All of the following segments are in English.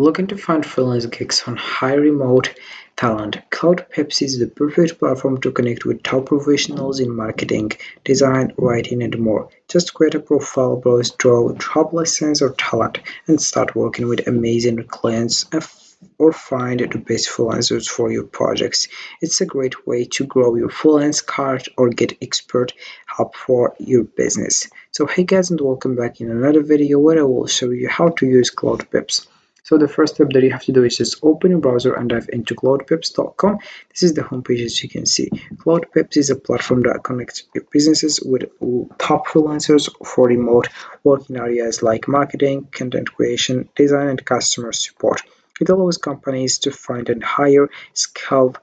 Looking to find freelance gigs on high remote talent, CloudPeeps is the perfect platform to connect with top professionals in marketing, design, writing, and more. Just create a profile, browse, draw job lessons or talent, and start working with amazing clients or find the best freelancers for your projects. It's a great way to grow your freelance card or get expert help for your business. So hey guys, and welcome back in another video where I will show you how to use CloudPeeps. So the first step that you have to do is just open your browser and dive into cloudpeeps.com. This is the homepage, as you can see. CloudPeeps is a platform that connects businesses with top freelancers for remote work in areas like marketing, content creation, design, and customer support. It allows companies to find and hire skilled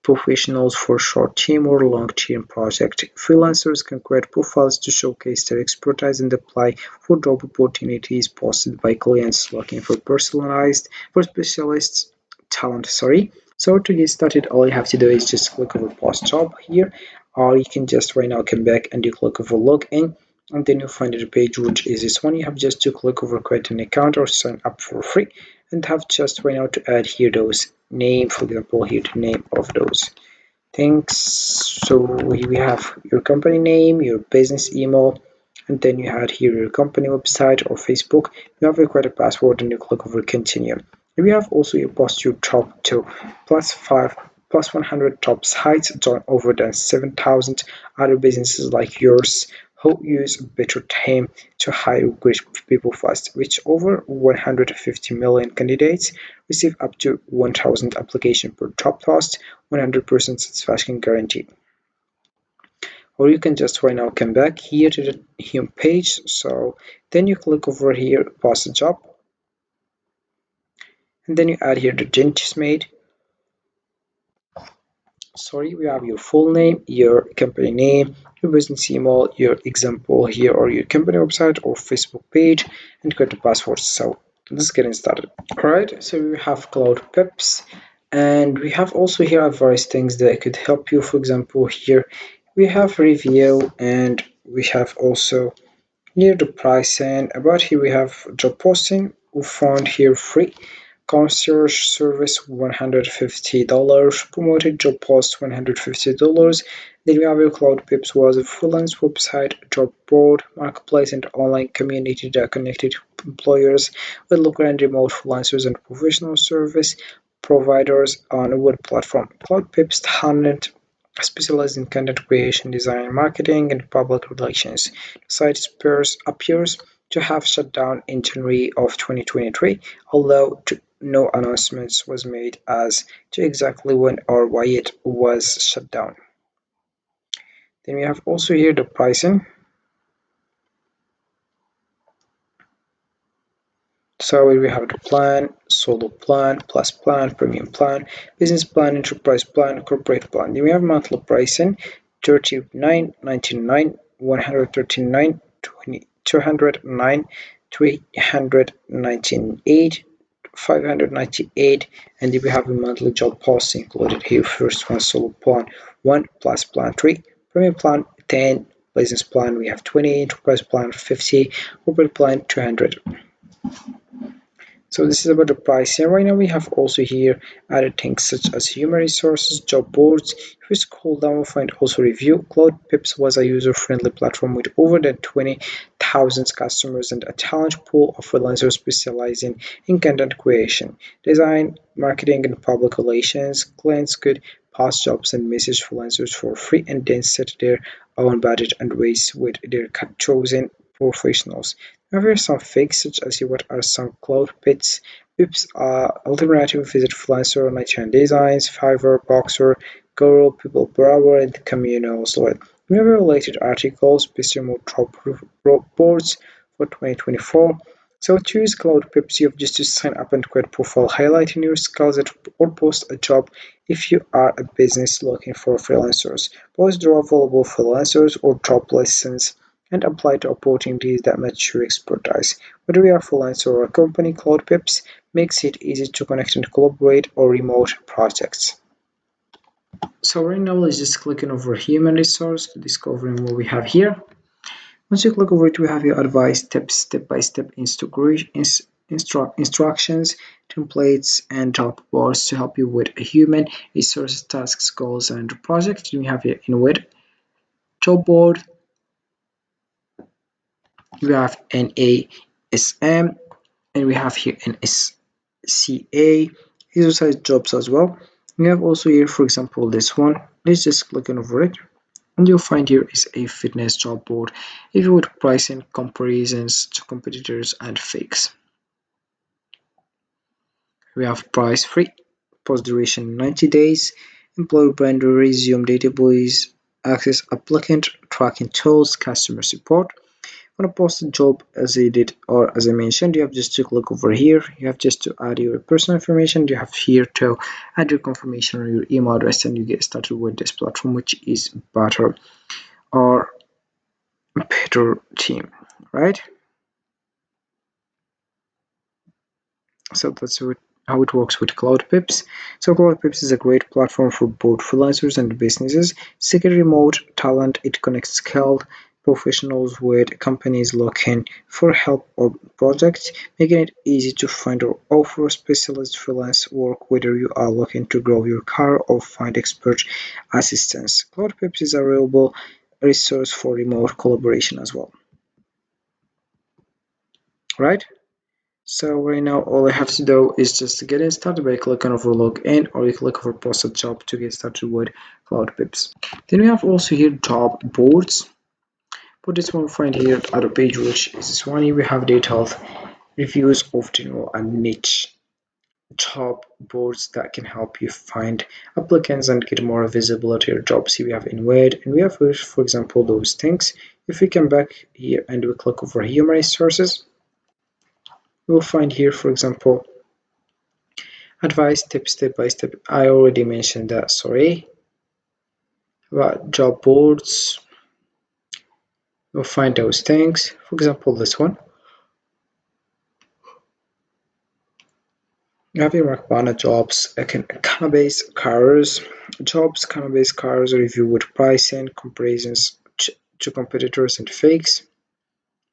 professionals for short-term or long-term projects. Freelancers can create profiles to showcase their expertise and apply for job opportunities posted by clients looking for specialists talent. So to get started, all you have to do is just click over post job here, or you can just right now come back and you click over login, and then you'll find the page which is this one. You have just to click over create an account or sign up for free, and have just right now to add here those name, for example here the name of those things. So we have your company name, your business email, and then you add here your company website or Facebook. You have required a password and you click over continue. And we have also you post your top to plus 100 top sites, join over than 7,000 other businesses like yours who use better time to hire great people fast, which over 150 million candidates receive up to 1,000 applications per job post, 100% satisfaction guarantee. Or you can just right now come back here to the home page. So then you click over here post a job, and then you add here the changes made. We have your full name, your company name, your business email, your example here, or your company website or Facebook page, and create a password. So let's get started. Alright, so we have CloudPeeps, and we have also here various things that could help you. For example, here we have review, and we have also here the pricing. About here we have job posting. We found here free concierge service $150, promoted job post $150. Then we have your CloudPeeps was a freelance website, job board, marketplace, and online community that connected employers with local and remote freelancers and professional service providers on a web platform. CloudPeeps talent specialized in content creation, design, marketing, and public relations. The site appears to have shut down in January of 2023, although no announcements was made as to exactly when or why it was shut down. Then we have also here the pricing. So we have the plan, solo plan, plus plan, premium plan, business plan, enterprise plan, corporate plan. Then we have monthly pricing, $39.99, $139, $209, $398, $598, and then we have a monthly job post included here. First one, solo plan 1, plus plan 3, premium plan 10, business plan we have 20, enterprise plan 50, corporate plan 200. So this is about the pricing. Right now we have also here added things such as human resources, job boards. If you scroll down, we'll find also review. CloudPeeps was a user-friendly platform with over than 20,000 customers and a talent pool of freelancers specializing in content creation, design, marketing, and public relations. Clients could post jobs and message freelancers for free and then set their own budget and rates with their chosen professionals. However, some fakes such as what are some CloudPeeps alternative visit freelancer, Nigerian Designs, Fiverr, Boxer, Guru, People Per Hour, and Communal Slide. We have related articles based on more top reports for 2024. So to use CloudPeeps, you have just to sign up and create profile highlighting your skills or post a job if you are a business looking for freelancers. Post draw available freelancers or job lessons and apply to opportunities that match your expertise. Whether you are a freelancer or a company, CloudPeeps makes it easy to connect and collaborate on remote projects. So right now let's just click on over human resource to discovering what we have here. Once you click over it, we have your advice tips, step-by-step instructions, templates, and job boards to help you with a human resources, tasks, goals, and projects. We have here in with job board. We have NASM, and we have here NSCA, exercise jobs as well. We have also here, for example, this one. Let's just click on over it, and you'll find here is a fitness job board if you would pricing comparisons to competitors and fakes. We have price free, post duration 90 days, employer brand resume database, access applicant tracking tools, customer support. When I post a job as I did or as I mentioned, you have just to click over here. You have just to add your personal information. You have here to add your confirmation or your email address, and you get started with this platform, which is better or better team, right? So that's how it works with CloudPeeps. So CloudPeeps is a great platform for both freelancers and businesses. Seeking remote talent, it connects skilled professionals with companies looking for help or projects, making it easy to find or offer specialist freelance work whether you are looking to grow your career or find expert assistance. CloudPeeps is a reliable resource for remote collaboration as well. Right? So right now all I have to do is just to get started by clicking over login, or you click over post a job to get started with CloudPeeps. Then we have also here job boards. But this one find here other page, which is this one here. We have detailed reviews of general and niche job boards that can help you find applicants and get more visibility to your jobs. Here we have Inward, and we have, for example, those things. If we come back here and we click over human resources, we'll find here, for example, advice, tips, step by step. I already mentioned that, sorry. About job boards, you'll find those things. For example, this one. You have your Makbana jobs, cannabis cars, jobs, cannabis cars review with pricing, comparisons to competitors and fakes.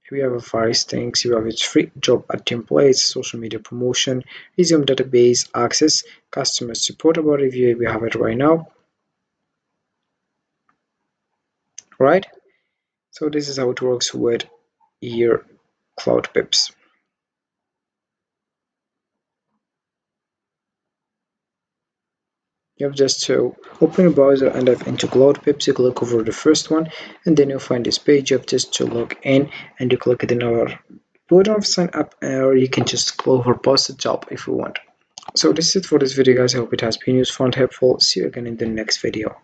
We have a various things. You have its free job at templates, social media promotion, resume database access, customer support about review. We have it right now. Right? So this is how it works with your CloudPeeps. You have just to open your browser and dive into CloudPeeps. You click over the first one, and then you'll find this page. You have just to log in, and you click it in our button of sign up, or you can just click over post a job if you want. So this is it for this video, guys. I hope it has been useful and helpful. See you again in the next video.